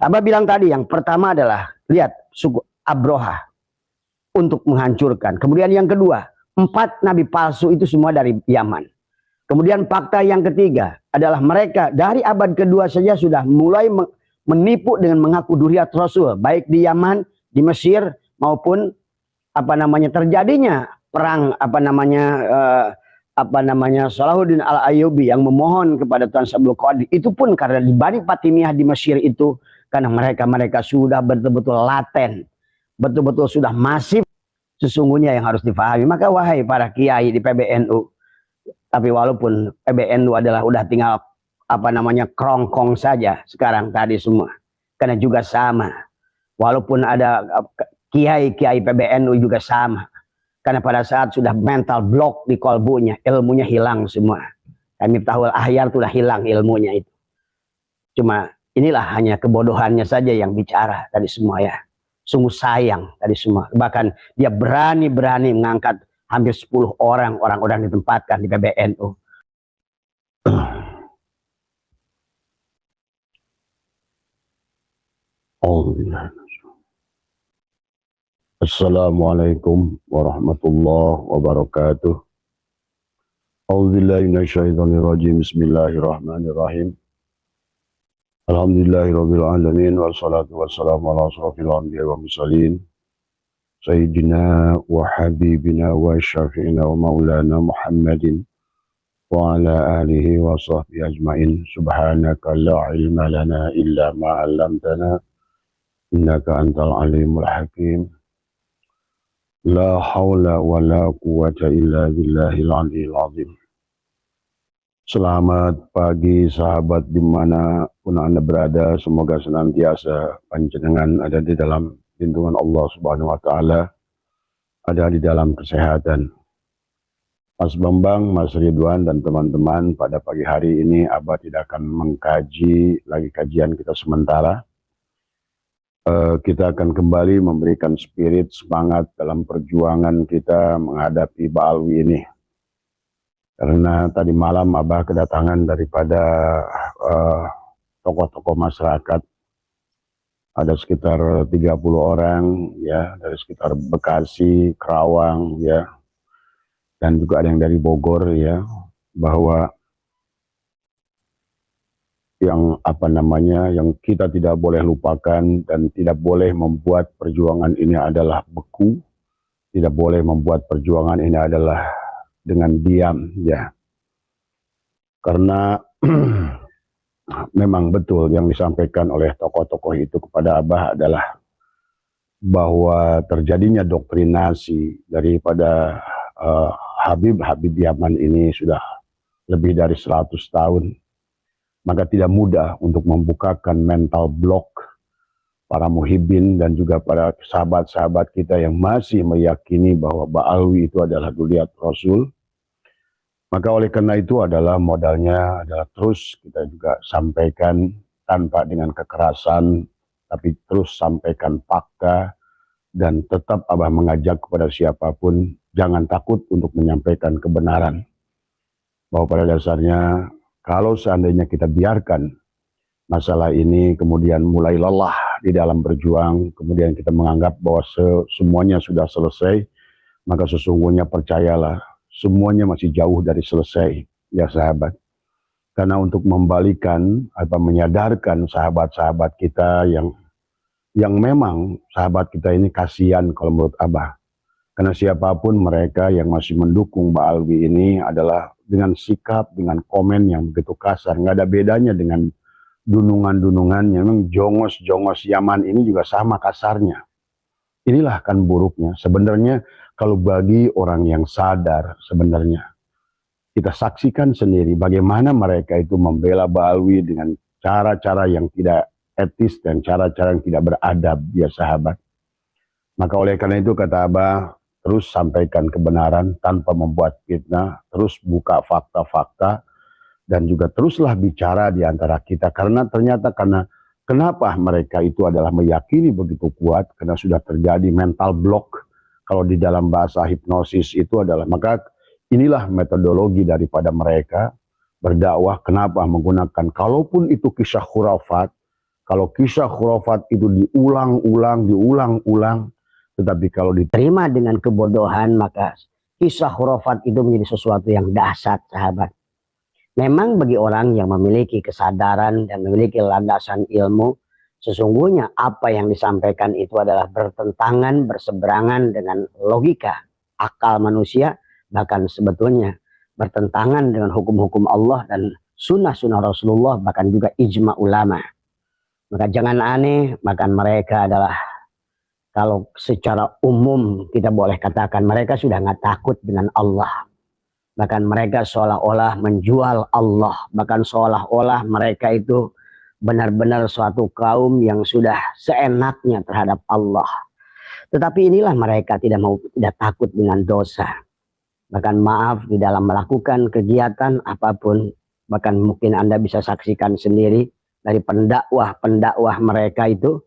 Abah bilang tadi yang pertama adalah lihat suku Abroha untuk menghancurkan. Kemudian yang kedua, 4 nabi palsu itu semua dari Yaman. Kemudian fakta yang ketiga adalah mereka dari abad kedua saja sudah mulai menipu dengan mengaku duriat Rasul, baik di Yaman, di Mesir maupun terjadinya perang Salahuddin Al-Ayyubi yang memohon kepada Tuan Sabul Qadir, itu pun karena di Bani Fatimiyah di Mesir itu, karena mereka sudah betul-betul laten, betul-betul sudah masif sesungguhnya yang harus difahami. Maka wahai para kiai di PBNU, tapi walaupun PBNU adalah udah tinggal kerongkong saja sekarang tadi semua, karena juga sama, walaupun ada kiai-kiai PBNU juga sama, karena pada saat sudah mental block di kolbunya, ilmunya hilang semua. Kami tahu ahyar sudah hilang ilmunya itu. Cuma inilah hanya kebodohannya saja yang bicara tadi semua ya. Sungguh sayang tadi semua. Bahkan dia berani-berani mengangkat hampir 10 orang ditempatkan di PBNU. Assalamualaikum warahmatullahi wabarakatuh. A'udzubillahi minasyaitonirrajim. Bismillahirrahmanirrahim. Alhamdulillahirabbil alamin wassalatu wassalamu ala asrofil anbiya'i wal mursalin sayyidina wa habibina wa syafi'ina wa maulana Muhammadin wa ala alihi wa sahbihi ajmain. Subhanaka la ilma lana illa ma 'allamtana innaka antal alimul hakim. La haula wa la quwata illa billahil aliyil azim. Selamat pagi sahabat dimanapun Anda berada. Semoga senantiasa panjenengan ada di dalam lindungan Allah Subhanahu wa Ta'ala, ada di dalam kesehatan. Mas Bambang, Mas Ridwan, dan teman-teman, pada pagi hari ini Abah tidak akan mengkaji lagi kajian kita sementara. Kita akan kembali memberikan spirit semangat dalam perjuangan kita menghadapi Ba'alwi ini. Karena tadi malam Abah kedatangan daripada tokoh-tokoh masyarakat, ada sekitar 30 orang ya, dari sekitar Bekasi, Kerawang ya, dan juga ada yang dari Bogor ya, bahwa yang yang kita tidak boleh lupakan dan tidak boleh membuat perjuangan ini adalah beku, tidak boleh membuat perjuangan ini adalah dengan diam ya. Karena memang betul yang disampaikan oleh tokoh-tokoh itu kepada Abah adalah bahwa terjadinya doktrinasi daripada Habib Yaman ini sudah lebih dari 100 tahun. Maka tidak mudah untuk membukakan mental block para muhibbin dan juga para sahabat-sahabat kita yang masih meyakini bahwa Ba'alwi itu adalah duriat Rasul. Maka oleh karena itu adalah modalnya adalah terus kita juga sampaikan tanpa dengan kekerasan, tapi terus sampaikan fakta, dan tetap Abah mengajak kepada siapapun jangan takut untuk menyampaikan kebenaran. Bahwa pada dasarnya kalau seandainya kita biarkan masalah ini kemudian mulai lelah di dalam berjuang, kemudian kita menganggap bahwa semuanya sudah selesai, maka sesungguhnya percayalah, semuanya masih jauh dari selesai, ya sahabat. Karena untuk membalikan atau menyadarkan sahabat-sahabat kita yang memang sahabat kita ini kasihan kalau menurut Abah. Karena siapapun mereka yang masih mendukung Ba'alwi ini adalah dengan sikap, dengan komen yang begitu kasar. Nggak ada bedanya dengan dunungan-dunungannya. Memang jongos-jongos Yaman ini juga sama kasarnya. Inilah kan buruknya. Sebenarnya kalau bagi orang yang sadar, sebenarnya kita saksikan sendiri bagaimana mereka itu membela Ba'alwi dengan cara-cara yang tidak etis dan cara-cara yang tidak beradab, ya sahabat. Maka oleh karena itu kata Abah, terus sampaikan kebenaran tanpa membuat fitnah, terus buka fakta-fakta, dan juga teruslah bicara di antara kita. Karena ternyata kenapa mereka itu adalah meyakini begitu kuat, karena sudah terjadi mental block. Kalau di dalam bahasa hipnosis itu adalah, maka inilah metodologi daripada mereka berdakwah. Kenapa menggunakan, kalaupun itu kisah khurafat, Kalau kisah khurafat itu diulang-ulang, tetapi kalau diterima dengan kebodohan, maka kisah khurafat itu menjadi sesuatu yang dahsyat, sahabat. Memang bagi orang yang memiliki kesadaran dan memiliki landasan ilmu, sesungguhnya apa yang disampaikan itu adalah bertentangan, berseberangan dengan logika, akal manusia, bahkan sebetulnya bertentangan dengan hukum-hukum Allah dan sunnah-sunnah Rasulullah, bahkan juga ijma ulama. Maka jangan aneh, bahkan mereka adalah, kalau secara umum kita boleh katakan, mereka sudah nggak takut dengan Allah. Bahkan mereka seolah-olah menjual Allah. Bahkan seolah-olah mereka itu benar-benar suatu kaum yang sudah seenaknya terhadap Allah. Tetapi inilah mereka tidak takut dengan dosa. Bahkan maaf, di dalam melakukan kegiatan apapun, bahkan mungkin Anda bisa saksikan sendiri dari pendakwah mereka itu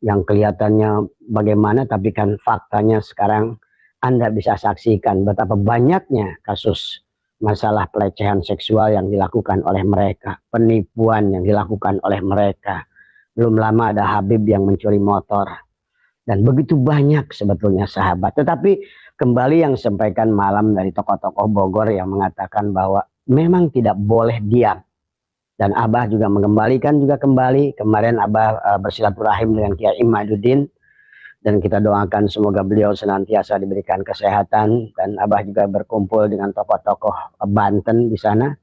yang kelihatannya bagaimana, tapi kan faktanya sekarang Anda bisa saksikan betapa banyaknya kasus masalah pelecehan seksual yang dilakukan oleh mereka, penipuan yang dilakukan oleh mereka. Belum lama ada Habib yang mencuri motor, dan begitu banyak sebetulnya, sahabat. Tetapi kembali yang disampaikan malam dari tokoh-tokoh Bogor yang mengatakan bahwa memang tidak boleh diam. Dan Abah juga mengembalikan kembali. Kemarin Abah bersilaturahim dengan Kiai Imaduddin. Dan kita doakan semoga beliau senantiasa diberikan kesehatan. Dan Abah juga berkumpul dengan tokoh-tokoh Banten di sana.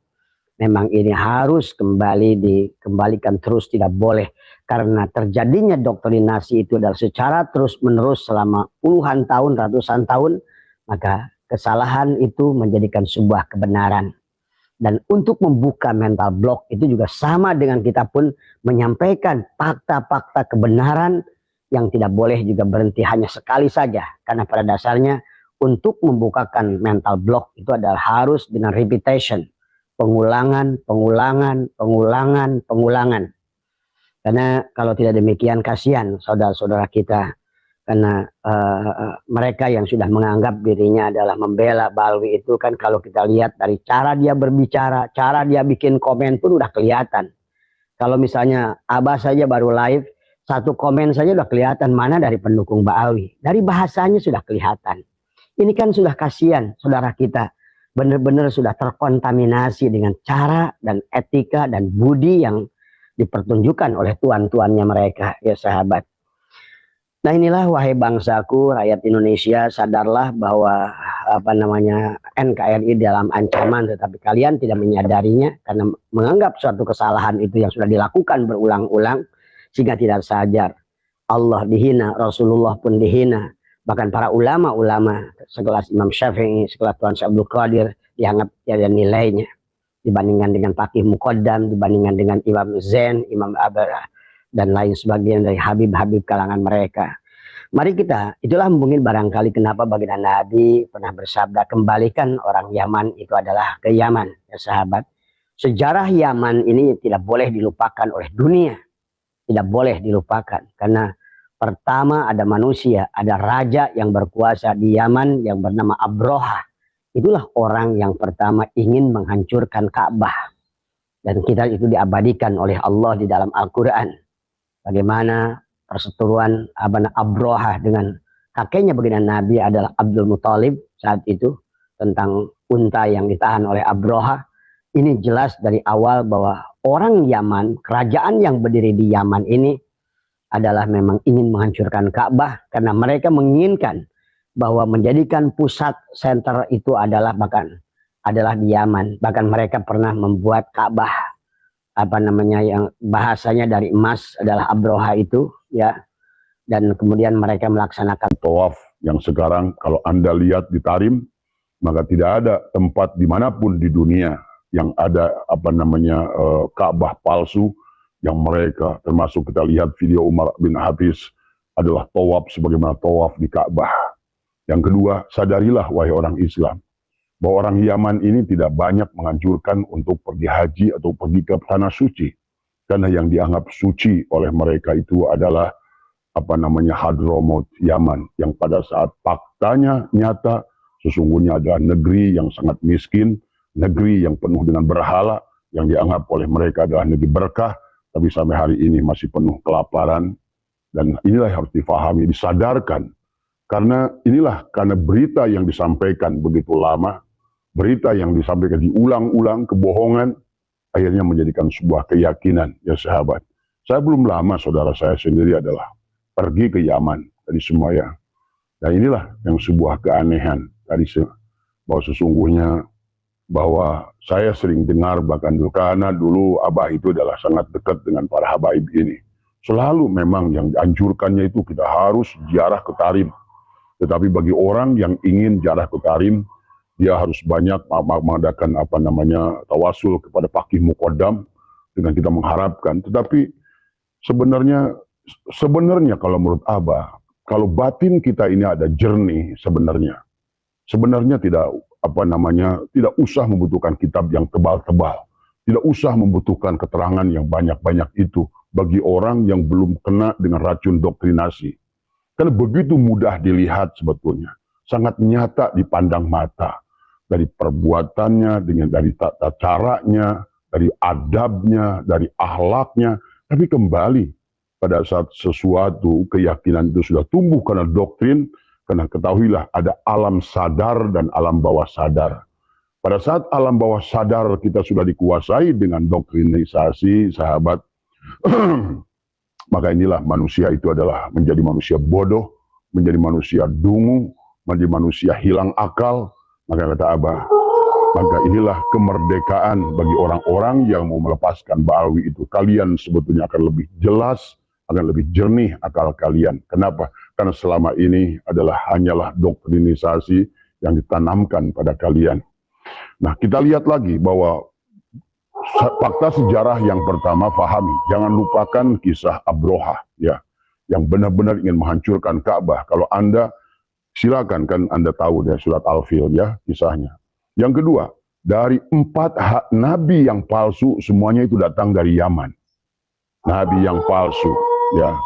Memang ini harus dikembalikan terus, tidak boleh. Karena terjadinya doktrinasi itu adalah secara terus menerus selama puluhan tahun, ratusan tahun. Maka kesalahan itu menjadikan sebuah kebenaran. Dan untuk membuka mental block itu juga sama dengan kita pun menyampaikan fakta-fakta kebenaran yang tidak boleh juga berhenti hanya sekali saja. Karena pada dasarnya untuk membukakan mental block itu adalah harus dengan repetition. Pengulangan. Karena kalau tidak demikian kasihan saudara-saudara kita. Karena mereka yang sudah menganggap dirinya adalah membela Balwi itu kan, kalau kita lihat dari cara dia berbicara, cara dia bikin komen pun udah kelihatan. Kalau misalnya Abah saja baru live, satu komen saja udah kelihatan mana dari pendukung Balwi. Dari bahasanya sudah kelihatan. Ini kan sudah kasihan saudara kita. Benar-benar sudah terkontaminasi dengan cara dan etika dan budi yang dipertunjukkan oleh tuan-tuannya mereka, ya sahabat. Nah inilah, wahai bangsaku, rakyat Indonesia, sadarlah bahwa NKRI dalam ancaman, tetapi kalian tidak menyadarinya karena menganggap suatu kesalahan itu yang sudah dilakukan berulang-ulang sehingga tidak sadar. Allah dihina, Rasulullah pun dihina, bahkan para ulama-ulama sekelas Imam Syafi'i, sekelas Tuan Syekh Abdul Qadir dianggap tiada nilainya dibandingkan dengan Faqih Muqaddam, dibandingkan dengan Imam Zain, Imam Abara, dan lain sebagainya dari Habib-Habib kalangan mereka. Mari kita, itulah mungkin barangkali kenapa baginda Nabi pernah bersabda, kembalikan orang Yaman itu adalah ke Yaman, ya sahabat. Sejarah Yaman ini tidak boleh dilupakan oleh dunia. Tidak boleh dilupakan. Karena pertama ada manusia, ada raja yang berkuasa di Yaman yang bernama Abroha. Itulah orang yang pertama ingin menghancurkan Ka'bah. Dan kita itu diabadikan oleh Allah di dalam Al-Quran. Bagaimana perseteruan Abroha dengan kakeknya baginda Nabi adalah Abdul Muthalib saat itu, tentang unta yang ditahan oleh Abroha. Ini jelas dari awal bahwa orang Yaman, kerajaan yang berdiri di Yaman ini adalah memang ingin menghancurkan Ka'bah, karena mereka menginginkan bahwa menjadikan pusat center itu adalah di Yaman. Bahkan mereka pernah membuat Ka'bah yang bahasanya dari emas adalah Abroha itu, ya. Dan kemudian mereka melaksanakan tawaf yang sekarang kalau Anda lihat di Tarim, maka tidak ada tempat dimanapun di dunia yang ada Ka'bah palsu yang mereka, termasuk kita lihat video Umar bin Hafiz adalah tawaf sebagaimana tawaf di Ka'bah. Yang kedua, sadarilah wahai orang Islam bahwa orang Yaman ini tidak banyak menghancurkan untuk pergi haji atau pergi ke tanah suci. Karena yang dianggap suci oleh mereka itu adalah Hadramaut Yaman, yang pada saat faktanya nyata sesungguhnya adalah negeri yang sangat miskin, negeri yang penuh dengan berhala, yang dianggap oleh mereka adalah negeri berkah, tapi sampai hari ini masih penuh kelaparan. Dan inilah yang harus difahami, disadarkan. Karena karena berita yang disampaikan begitu lama, berita yang disampaikan diulang-ulang, kebohongan, akhirnya menjadikan sebuah keyakinan, ya sahabat. Saya belum lama, saudara saya sendiri adalah pergi ke Yaman dari semuanya. Dan inilah yang sebuah keanehan dari bahwa sesungguhnya bahwa saya sering dengar bahkan dulu, karena dulu Abah itu adalah sangat dekat dengan para habaib ini. Selalu memang yang dianjurkannya itu kita harus ziarah ke Tarim. Tetapi bagi orang yang ingin ziarah ke Tarim, dia harus banyak mengadakan tawasul kepada Faqih Muqaddam dengan kita mengharapkan. Tetapi sebenarnya kalau menurut Abah, kalau batin kita ini ada jernih sebenarnya tidak tidak usah membutuhkan kitab yang tebal-tebal, tidak usah membutuhkan keterangan yang banyak-banyak itu bagi orang yang belum kena dengan racun doktrinasi. Karena begitu mudah dilihat sebetulnya, sangat nyata dipandang mata dari perbuatannya, dari tata caranya, dari adabnya, dari akhlaknya. Tapi kembali pada saat sesuatu keyakinan itu sudah tumbuh karena doktrin, karena ketahuilah ada alam sadar dan alam bawah sadar. Pada saat alam bawah sadar kita sudah dikuasai dengan doktrinisasi, sahabat, maka inilah manusia itu adalah menjadi manusia bodoh, menjadi manusia dungu, menjadi manusia hilang akal. Maka kata Abah, maka inilah kemerdekaan bagi orang-orang yang mau melepaskan Ba'alwi itu. Kalian sebetulnya akan lebih jelas, akan lebih jernih akal kalian. Kenapa? Karena selama ini hanyalah doktrinisasi yang ditanamkan pada kalian. Nah, kita lihat lagi bahwa fakta sejarah yang pertama, pahami, jangan lupakan kisah Abrohah, ya, yang benar-benar ingin menghancurkan Ka'bah. Kalau Anda silakan, kan Anda tahu ya surat Al-Fil, ya, kisahnya. Yang kedua, dari 4 nabi yang palsu, semuanya itu datang dari Yaman. Nabi yang palsu, ya.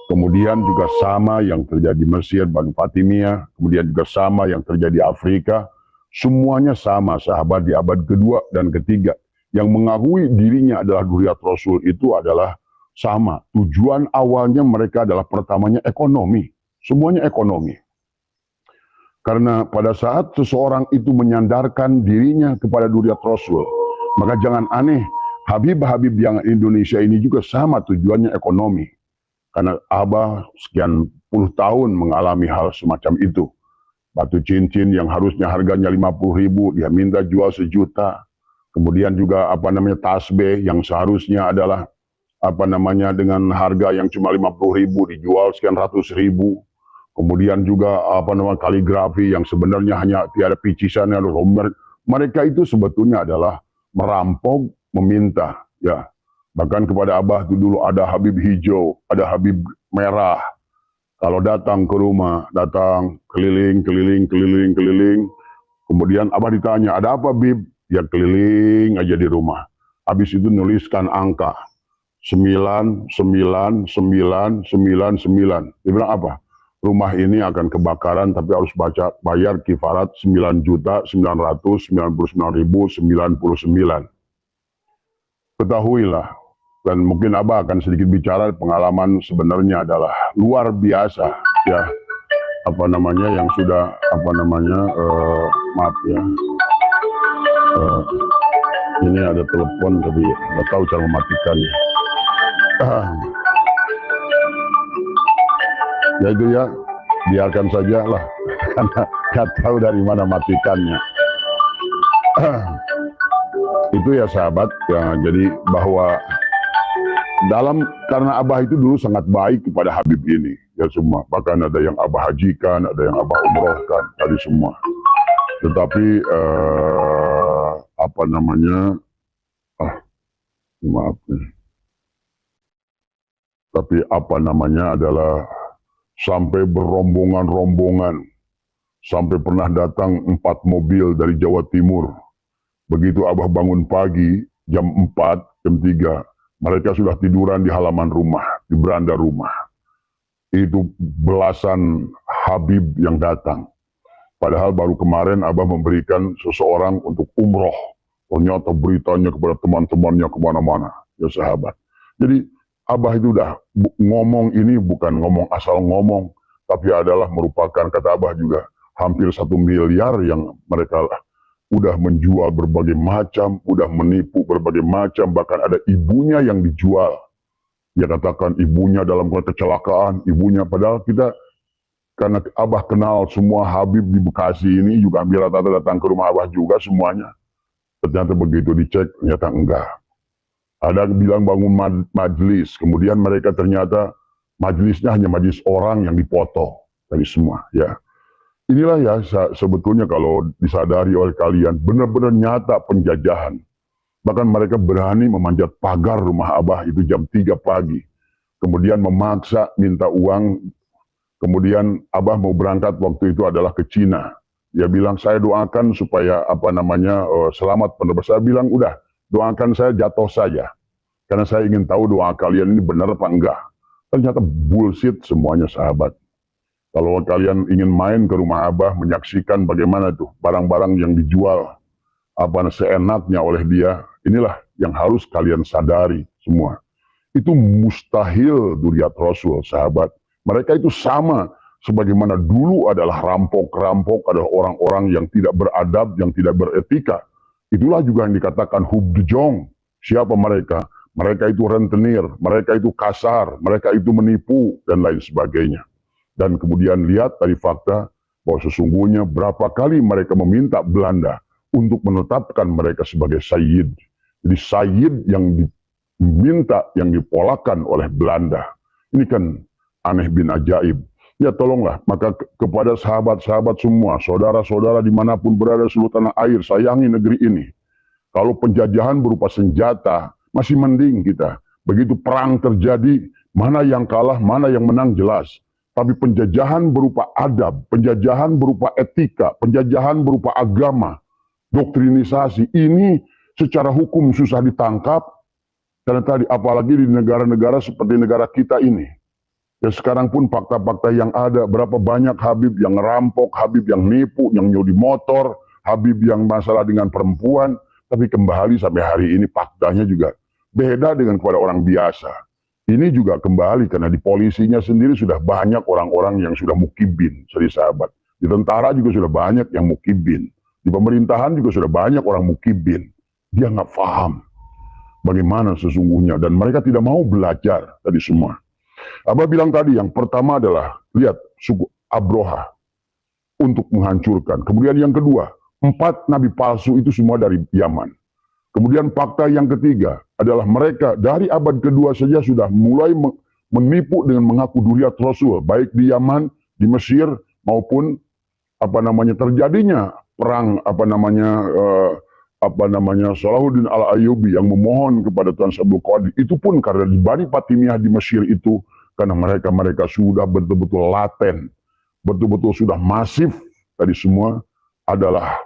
Kemudian juga sama yang terjadi di Mesir, Banu Fatimiyah, kemudian juga sama yang terjadi di Afrika. Semuanya sama, sahabat, di abad kedua dan ketiga. Yang mengakui dirinya adalah Dzurriyyat Rasul itu adalah sama. Tujuan awalnya mereka adalah pertamanya ekonomi. Semuanya ekonomi. Karena pada saat seseorang itu menyandarkan dirinya kepada Dzurriyyat Rasul, maka jangan aneh, Habib-habib yang Indonesia ini juga sama tujuannya ekonomi. Karena Abah sekian puluh tahun mengalami hal semacam itu. Batu cincin yang harusnya harganya 50.000, dia minta jual 1 juta. Kemudian juga tasbih yang seharusnya adalah dengan harga yang cuma 50.000 dijual sekian ratus ribu. Kemudian juga kaligrafi yang sebenarnya hanya tiada picisannya. Mereka itu sebetulnya adalah merampok, meminta, ya. Bahkan kepada Abah itu dulu ada Habib hijau, ada Habib merah. Kalau datang ke rumah, datang keliling. Kemudian Abah ditanya, ada apa Bib? Ya keliling aja di rumah. Habis itu nuliskan angka 99999. Dia bilang apa? Rumah ini akan kebakaran tapi harus bayar kifarat 9.999.099. Ketahuilah, dan mungkin Abah akan sedikit bicara pengalaman sebenarnya adalah luar biasa, ya. Yang sudah maaf ya. Ini ada telepon tapi nggak tahu cara mematikannya. Ya itu ya, biarkan saja lah, karena nggak tahu dari mana matikannya. Itu ya sahabat, ya, jadi bahwa karena Abah itu dulu sangat baik kepada Habib ini, ya semua. Bahkan ada yang Abah hajikan, ada yang Abah umrohkan, tadi semua. Tetapi maaf nih. Tapi adalah sampai berombongan-rombongan, sampai pernah datang 4 mobil dari Jawa Timur. Begitu Abah bangun pagi, jam 4, jam 3, mereka sudah tiduran di halaman rumah, di beranda rumah. Itu belasan Habib yang datang. Padahal baru kemarin Abah memberikan seseorang untuk umroh. Ternyata beritanya kepada teman-temannya kemana-mana, ya sahabat. Jadi Abah itu udah ngomong ini bukan ngomong asal ngomong, tapi adalah merupakan, kata Abah juga, hampir 1 miliar yang mereka udah menjual berbagai macam, udah menipu berbagai macam, bahkan ada ibunya yang dijual. Dia katakan ibunya dalam kecelakaan, ibunya, padahal kita, karena Abah kenal semua Habib di Bekasi ini, juga hampir rata-rata datang ke rumah Abah juga semuanya. Ternyata begitu dicek, ternyata enggak. Ada yang bilang bangun majelis, kemudian mereka ternyata majelisnya hanya majelis orang yang dipoto dari semua. Ya, inilah ya sebetulnya kalau disadari oleh kalian, benar-benar nyata penjajahan. Bahkan mereka berani memanjat pagar rumah Abah itu jam 3 pagi. Kemudian memaksa minta uang. Kemudian Abah mau berangkat waktu itu adalah ke Cina. Dia bilang, saya doakan supaya selamat penerbangan. Saya bilang, udah, doakan saya jatuh saja. Karena saya ingin tahu doa kalian ini benar apa enggak. Ternyata bullshit semuanya, sahabat. Kalau kalian ingin main ke rumah Abah, menyaksikan bagaimana tuh barang-barang yang dijual seenaknya oleh dia, inilah yang harus kalian sadari semua. Itu mustahil Dzurriyyat Rasul, sahabat. Mereka itu sama sebagaimana dulu adalah rampok-rampok, adalah orang-orang yang tidak beradab, yang tidak beretika. Itulah juga yang dikatakan hubdejong. Siapa mereka? Mereka itu rentenir, mereka itu kasar, mereka itu menipu, dan lain sebagainya. Dan kemudian lihat dari fakta bahwa sesungguhnya berapa kali mereka meminta Belanda untuk menetapkan mereka sebagai sayyid. Jadi sayyid yang diminta, yang dipolakan oleh Belanda. Ini kan aneh bin ajaib. Ya tolonglah, maka kepada sahabat-sahabat semua, saudara-saudara dimanapun berada seluruh tanah air, sayangi negeri ini. Kalau penjajahan berupa senjata, masih mending kita. Begitu perang terjadi, mana yang kalah, mana yang menang jelas. Tapi penjajahan berupa adab, penjajahan berupa etika, penjajahan berupa agama, doktrinisasi, ini secara hukum susah ditangkap. Karena tadi, apalagi di negara-negara seperti negara kita ini. Ya sekarang pun fakta-fakta yang ada, berapa banyak Habib yang ngerampok, Habib yang nipu, yang nyuri motor, Habib yang masalah dengan perempuan. Tapi kembali sampai hari ini faktanya juga beda dengan kepada orang biasa. Ini juga kembali karena di polisinya sendiri sudah banyak orang-orang yang sudah mukibin, jadi sahabat. Di tentara juga sudah banyak yang mukibin. Di pemerintahan juga sudah banyak orang mukibin. Dia nggak paham bagaimana sesungguhnya. Dan mereka tidak mau belajar tadi semua. Abah bilang tadi yang pertama adalah, lihat suku Abroha untuk menghancurkan. Kemudian yang kedua, 4 nabi palsu itu semua dari Yaman. Kemudian fakta yang ketiga adalah mereka dari abad kedua saja sudah mulai menipu dengan mengaku Dzurriyyat Rasul, baik di Yaman, di Mesir, maupun terjadinya perang Salahuddin Al-Ayyubi yang memohon kepada Tuan Abdul Qadir. Itu pun karena di Bani Fatimiyah di Mesir itu, karena mereka sudah betul-betul laten, betul-betul sudah masif tadi semua adalah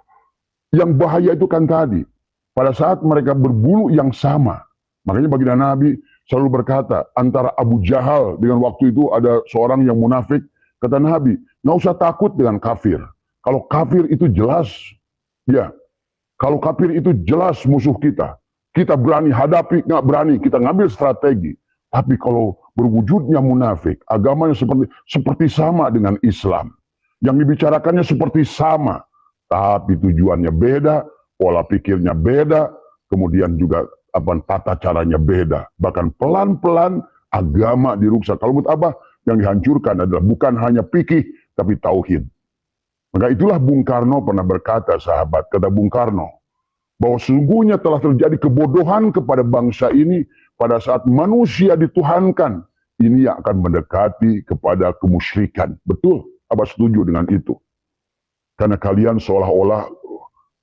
yang bahaya itu kan tadi. Pada saat mereka berbulu yang sama, makanya baginda Nabi selalu berkata, antara Abu Jahal dengan waktu itu ada seorang yang munafik, kata Nabi, nggak usah takut dengan kafir. Kalau kafir itu jelas, ya, kalau kafir itu jelas musuh kita berani hadapi, nggak berani, kita ngambil strategi. Tapi kalau berwujudnya munafik, agamanya seperti sama dengan Islam, yang dibicarakannya seperti sama, tapi tujuannya beda, pola pikirnya beda, kemudian juga tata caranya beda. Bahkan pelan-pelan agama dirusak. Kalau menurut Abah, yang dihancurkan adalah bukan hanya fikih, tapi tauhid. Maka itulah Bung Karno pernah berkata, sahabat, kata Bung Karno, bahwa sesungguhnya telah terjadi kebodohan kepada bangsa ini pada saat manusia dituhankan. Ini yang akan mendekati kepada kemusyrikan. Betul, Abah setuju dengan itu. Karena kalian seolah-olah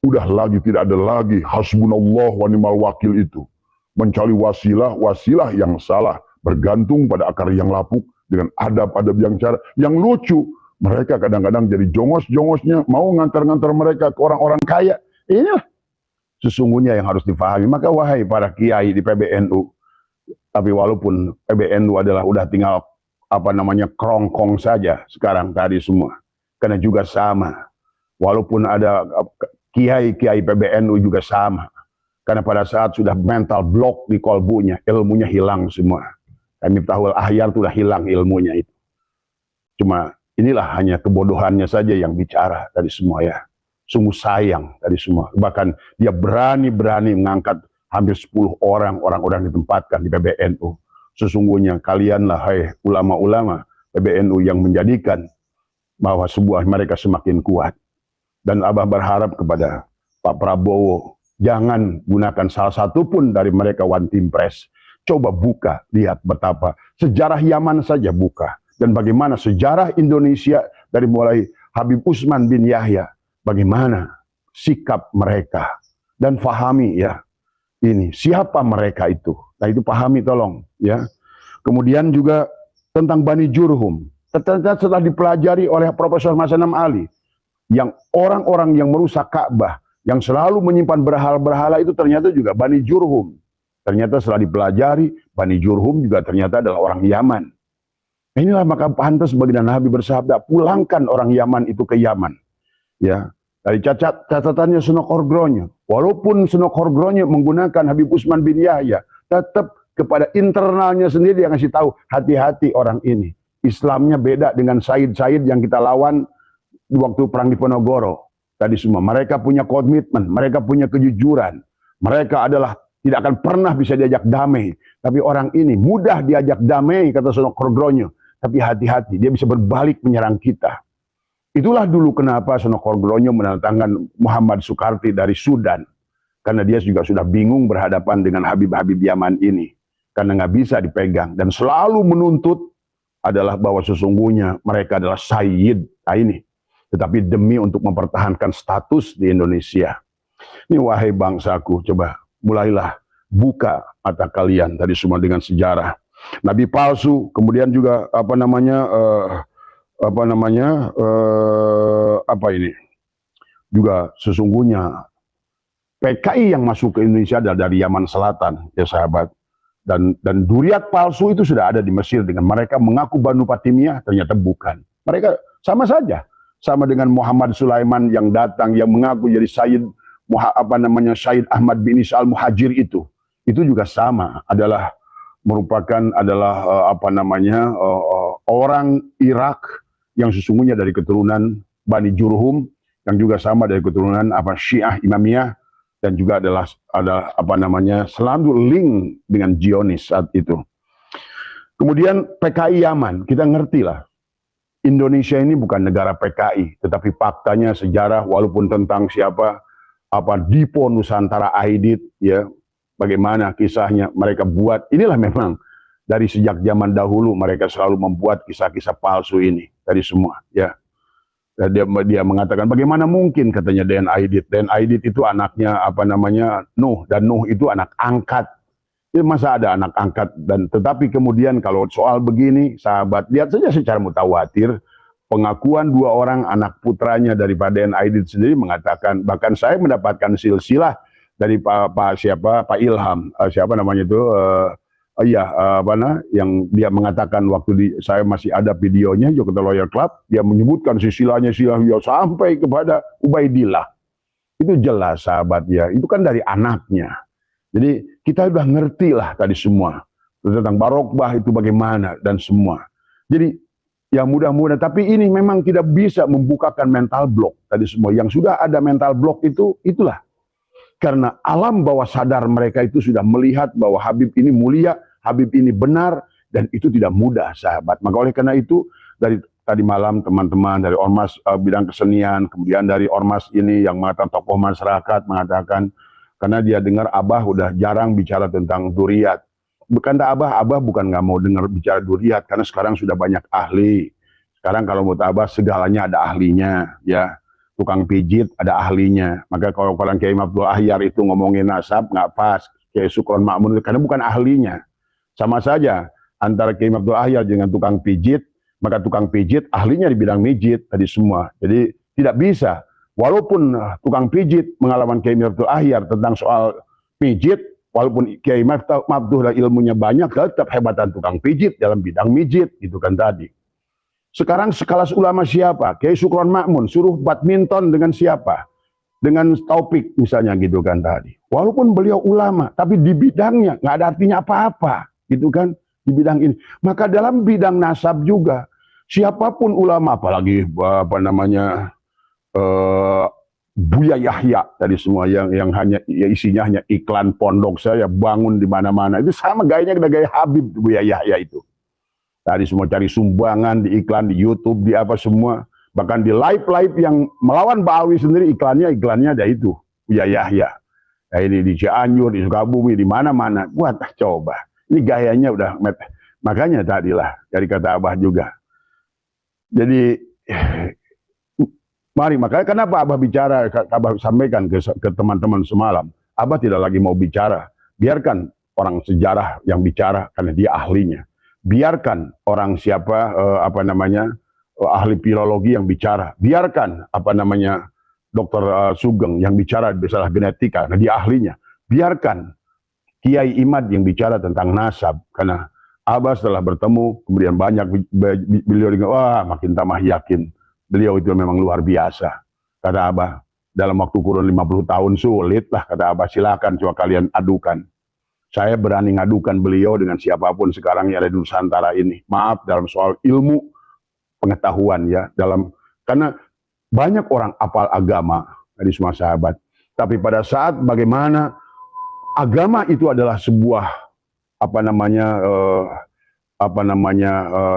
tidak ada lagi hasbunallah wa ni'mal wakil itu. Mencari wasilah yang salah, bergantung pada akar yang lapuk dengan adab-adab yang lucu. Mereka kadang-kadang jadi jongos-jongosnya, mau ngantar-ngantar mereka ke orang-orang kaya. Inilah sesungguhnya yang harus difahami. Maka wahai para kiai di PBNU, tapi walaupun PBNU adalah udah tinggal kerongkong saja sekarang tadi semua. Karena juga sama. Walaupun ada kiai-kiai PBNU juga sama. Karena pada saat sudah mental block di kolbunya, ilmunya hilang semua. Kami Miftahul Ahyar sudah hilang ilmunya itu. Cuma inilah hanya kebodohannya saja yang bicara dari semua ya. Sungguh sayang dari semua. Bahkan dia berani-berani mengangkat hampir 10 orang ditempatkan di PBNU. Sesungguhnya kalianlah, hai ulama-ulama PBNU yang menjadikan bahwa sebuah mereka semakin kuat. Dan Abah berharap kepada Pak Prabowo, jangan gunakan salah satu pun dari mereka One Team Press. Coba buka, lihat betapa sejarah Yaman saja buka. Dan bagaimana sejarah Indonesia dari mulai Habib Utsman bin Yahya. Bagaimana sikap mereka. Dan fahami ya, ini siapa mereka itu. Nah itu pahami tolong ya. Kemudian juga tentang Bani Jurhum. Ternyata setelah dipelajari oleh Profesor Masanam Ali. Yang orang-orang yang merusak Ka'bah. Yang selalu menyimpan berhala-berhala itu ternyata juga Bani Jurhum. Ternyata setelah dipelajari, Bani Jurhum juga ternyata adalah orang Yaman. Inilah maka pantas baginda Nabi bersabda, pulangkan orang Yaman itu ke Yaman. Ya, dari catatannya Sunok Horgronyo. Walaupun Sunok Horgronyo menggunakan Habib Utsman bin Yahya, tetap kepada internalnya sendiri yang ngasih tahu, hati-hati orang ini. Islamnya beda dengan Said-Said yang kita lawan di waktu perang Diponegoro. Tadi semua, mereka punya komitmen, mereka punya kejujuran. Mereka adalah tidak akan pernah bisa diajak damai. Tapi orang ini mudah diajak damai, kata Sunok Horgronyo. Tapi hati-hati, dia bisa berbalik menyerang kita. Itulah dulu kenapa Sunok Horgronyo mendatangkan Muhammad Sukarti dari Sudan. Karena dia juga sudah bingung berhadapan dengan Habib-Habib Yaman ini. Karena nggak bisa dipegang. Dan selalu menuntut adalah bahwa sesungguhnya mereka adalah Sayyid. Nah ini. Tetapi demi untuk mempertahankan status di Indonesia. Ini wahai bangsaku, coba mulailah buka mata kalian tadi semua dengan sejarah. Nabi palsu, kemudian juga juga sesungguhnya PKI yang masuk ke Indonesia adalah dari Yaman Selatan, ya sahabat. Dan duriat palsu itu sudah ada di Mesir dengan mereka mengaku Banu Fatimiyah, ternyata bukan. Mereka sama saja, sama dengan Muhammad Sulaiman yang datang yang mengaku jadi Sayyid Sayyid Ahmad bin Isa al-Muhajir itu juga sama, merupakan orang Irak yang sesungguhnya dari keturunan Bani Jurhum yang juga sama dari keturunan Syiah Imamiyah dan juga ada selalu link dengan Zionis saat itu. Kemudian PKI Yaman, kita ngerti lah. Indonesia ini bukan negara PKI, tetapi faktanya sejarah walaupun tentang Dipo Nusantara Aidit ya. Bagaimana kisahnya mereka buat, inilah memang dari sejak zaman dahulu mereka selalu membuat kisah-kisah palsu ini dari semua ya. Dia mengatakan bagaimana mungkin katanya Den Aidit itu anaknya Nuh dan Nuh itu anak angkat. Itu masa ada anak angkat dan tetapi kemudian kalau soal begini sahabat lihat saja secara mutawatir pengakuan 2 orang anak putranya daripada Den Aidit sendiri mengatakan bahkan saya mendapatkan silsilah dari Pak Ilham, yang dia mengatakan waktu saya masih ada videonya Jakarta Lawyer Club, dia menyebutkan silsilahnya sampai kepada Ubaidillah. Itu jelas sahabat ya, itu kan dari anaknya. Jadi kita udah ngerti lah tadi semua tentang Barokbah itu bagaimana dan semua. Jadi ya mudah-mudahan, tapi ini memang tidak bisa membukakan mental block tadi semua. Yang sudah ada mental block itulah. Karena alam bawah sadar mereka itu sudah melihat bahwa Habib ini mulia, Habib ini benar, dan itu tidak mudah sahabat. Maka oleh karena itu, dari tadi malam teman-teman dari Ormas bidang kesenian, kemudian dari Ormas ini yang mengatakan tokoh masyarakat, mengatakan, karena dia dengar Abah udah jarang bicara tentang duriat. Bukan Abah bukan nggak mau dengar bicara duriat, karena sekarang sudah banyak ahli. Sekarang kalau menurut Abah segalanya ada ahlinya, ya. Tukang pijit ada ahlinya. Maka kalau orang Kiai Abdul Ahyar itu ngomongin nasab nggak pas. Kiai Sukron Makmun karena bukan ahlinya. Sama saja antara Kiai Abdul Ahyar dengan tukang pijit, maka tukang pijit ahlinya di bidang mijit tadi semua. Jadi tidak bisa. Walaupun tukang pijit pengalaman Kiai Abdul Ahyar tentang soal pijit, walaupun Kiai Abdul ilmunya banyak, tetap hebatan tukang pijit dalam bidang mijit itu kan tadi. Sekarang sekelas ulama siapa? Kiai Sukron Makmun suruh badminton dengan siapa? dengan topik misalnya gitu kan tadi. Walaupun beliau ulama, tapi di bidangnya nggak ada artinya apa-apa gitu kan di bidang ini. Maka dalam bidang nasab juga siapapun ulama, apalagi apa namanya Buya Yahya tadi semua yang hanya ya isinya hanya iklan pondok saya bangun di mana-mana, itu sama gayanya dengan gaya Habib Buya Yahya itu. Tadi semua cari sumbangan di iklan di YouTube di apa semua, bahkan di live yang melawan Ba'awi sendiri iklannya ada itu Buya Yahya. Nah, ini di Cianjur, di Sukabumi, di mana-mana. Wah, coba ini gayanya udah makanya tadilah dari kata Abah juga. Jadi mari, makanya kenapa Abah bicara, Abah sampaikan ke teman-teman semalam, Abah tidak lagi mau bicara. Biarkan orang sejarah yang bicara karena dia ahlinya. Biarkan orang siapa ahli filologi yang bicara. Biarkan Dr. Sugeng yang bicara masalah genetika karena dia ahlinya. Biarkan Kiai Imad yang bicara tentang nasab karena Abah setelah bertemu kemudian banyak beliau dengan wah makin tambah yakin. Beliau itu memang luar biasa. Kata Abah, dalam waktu kurun 50 tahun sulit lah, kata Abah, silakan coba kalian adukan. Saya berani ngadukan beliau dengan siapapun sekarang yang ada di Nusantara ini. Maaf dalam soal ilmu pengetahuan ya, karena banyak orang apal agama dari semua sahabat. Tapi pada saat bagaimana agama itu adalah sebuah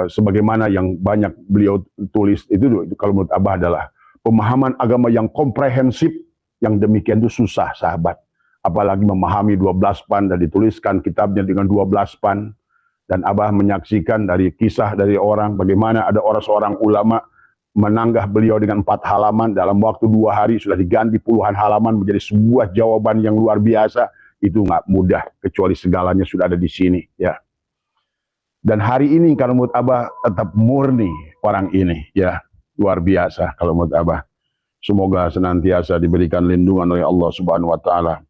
sebagaimana yang banyak beliau tulis itu kalau menurut Abah adalah pemahaman agama yang komprehensif, yang demikian itu susah sahabat, apalagi memahami 12 pan dan dituliskan kitabnya dengan 12 pan. Dan Abah menyaksikan dari kisah dari orang bagaimana ada seorang ulama menanggah beliau dengan 4 halaman, dalam waktu 2 hari sudah diganti puluhan halaman menjadi sebuah jawaban yang luar biasa. Itu nggak mudah, kecuali segalanya sudah ada di sini ya. Dan hari ini kalau menurut Abah tetap murni orang ini ya, luar biasa kalau menurut Abah. Semoga senantiasa diberikan lindungan oleh Allah Subhanahu wa taala.